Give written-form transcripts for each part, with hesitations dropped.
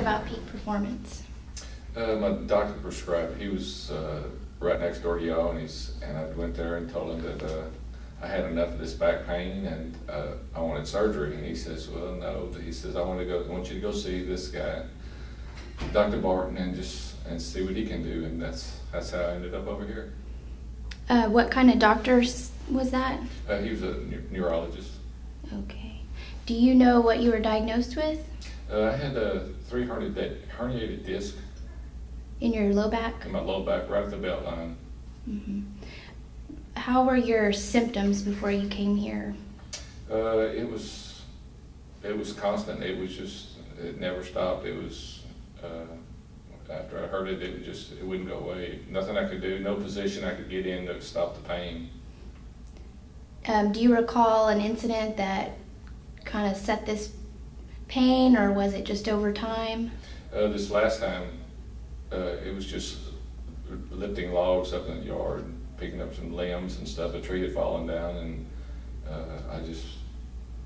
about peak performance? My doctor prescribed. He was right next door to y'all, and I went there and told him that I had enough of this back pain and I wanted surgery. And he says, "Well, no." He says, "I want you to go see this guy, Dr. Barton, and see what he can do." And that's how I ended up over here. What kind of doctor was that? He was a neurologist. Okay. Do you know what you were diagnosed with? I had a herniated disc. In your low back? In my low back, right at the belt line. Mm-hmm. How were your symptoms before you came here? It was constant. It never stopped. It was after I heard it, it wouldn't go away. Nothing I could do, no position I could get in to stop the pain. Do you recall an incident that kind of set this pain, or was it just over time? This last time, it was just lifting logs up in the yard, picking up some limbs and stuff. A tree had fallen down, and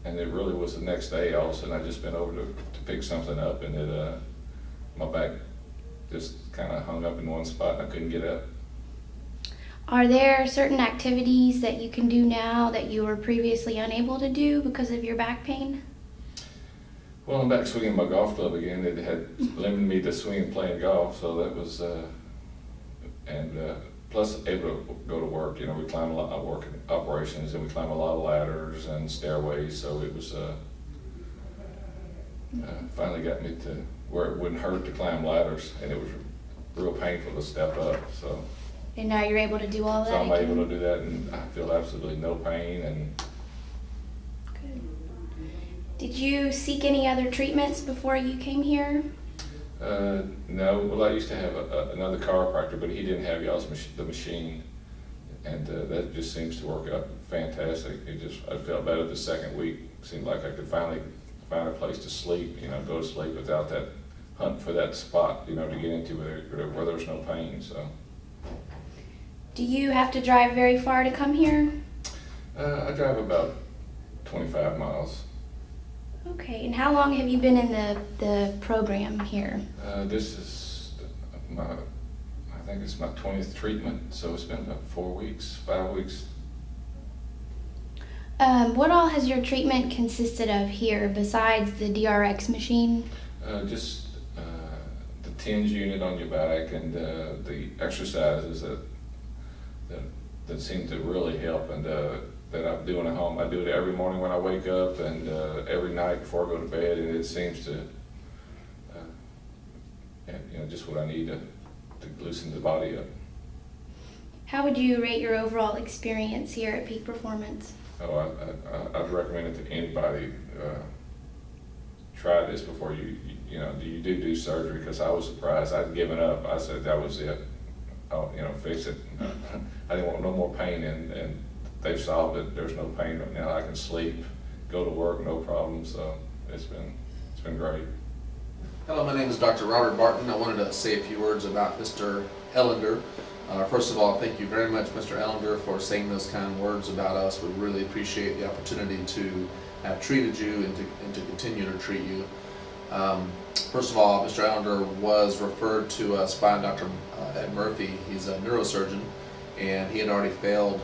and it really was the next day. All of a sudden, I just bent over to pick something up, and my back just kind of hung up in one spot, and I couldn't get up. Are there certain activities that you can do now that you were previously unable to do because of your back pain? Well, I'm back swinging my golf club again. It had limited me to swinging playing golf, so that was, plus able to go to work. You know, we climb a lot. I work in operations, and we climb a lot of ladders and stairways. So it was finally got me to where it wouldn't hurt to climb ladders, and it was real painful to step up. So. And now you're able to do all that? So I'm able to do that, and I feel absolutely no pain. And good. Did you seek any other treatments before you came here? No. Well, I used to have another chiropractor, but he didn't have the machine, and that just seems to work out fantastic. I felt better the second week. Seemed like I could finally find a place to sleep. You know, go to sleep without that hunt for that spot. You know, to get into where there's no pain. So. Do you have to drive very far to come here? I drive about 25 miles. Okay, and how long have you been in the program here? This is I think it's my 20th treatment, so it's been about 5 weeks. What all has your treatment consisted of here besides the DRX machine? Just the TENS unit on your back and the exercises that seem to really help, and that I'm doing at home. I do it every morning when I wake up, and every night before I go to bed, and it seems to, just what I need to loosen the body up. How would you rate your overall experience here at Peak Performance? Oh, I'd recommend it to anybody. Try this before you do surgery, because I was surprised. I'd given up. I said that was it. Oh, fix it. I didn't want no more pain, and they've solved it. There's no pain right now. I can sleep, go to work, no problem. So it's been great. Hello, my name is Dr. Robert Barton. I wanted to say a few words about Mr. Ellender. First of all, thank you very much, Mr. Ellender, for saying those kind words about us. We really appreciate the opportunity to have treated you and to continue to treat you. First of all, Mr. Ellender was referred to us by Dr. Ed Murphy. He's a neurosurgeon, and he had already failed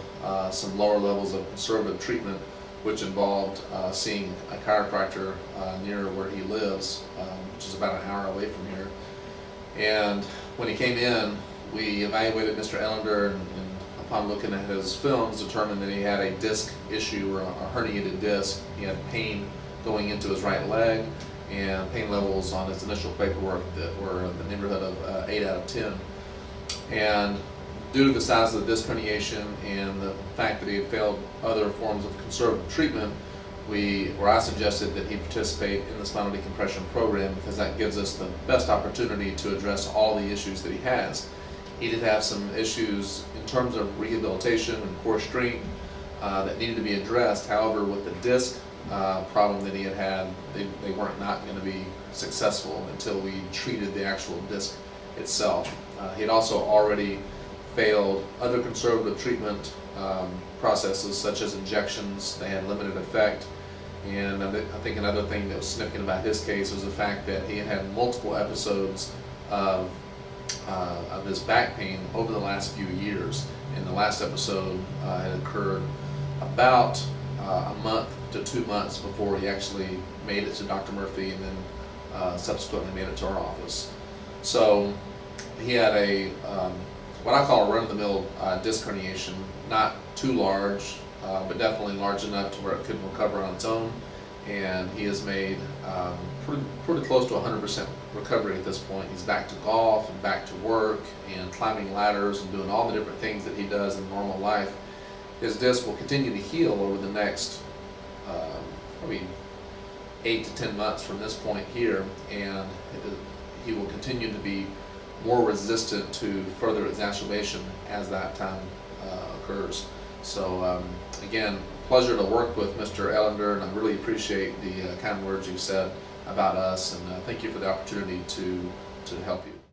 some lower levels of conservative treatment, which involved seeing a chiropractor near where he lives, which is about an hour away from here. And when he came in, we evaluated Mr. Ellender, and upon looking at his films, determined that he had a disc issue, or a herniated disc. He had pain going into his right leg, and pain levels on his initial paperwork that were in the neighborhood of 8 out of 10. And due to the size of the disc herniation and the fact that he had failed other forms of conservative treatment, I suggested that he participate in the spinal decompression program, because that gives us the best opportunity to address all the issues that he has. He did have some issues in terms of rehabilitation and core strength that needed to be addressed. However, with the disc problem that he had, they weren't not going to be successful until we treated the actual disc itself. He had also already failed other conservative treatment processes, such as injections. They had limited effect, And I think another thing that was significant about his case was the fact that he had had multiple episodes of this back pain over the last few years. And the last episode had occurred about a month to 2 months before he actually made it to Dr. Murphy, and then subsequently made it to our office. So he had a what I call a run-of-the-mill disc herniation, not too large, but definitely large enough to where it could recover on its own. And he has made pretty close to 100% recovery at this point. He's back to golf and back to work and climbing ladders and doing all the different things that he does in normal life. His disc will continue to heal over the next probably 8 to 10 months from this point here, and he will continue to be more resistant to further exacerbation as that time occurs. So again, pleasure to work with Mr. Ellender, and I really appreciate the kind words you said about us, and thank you for the opportunity to help you.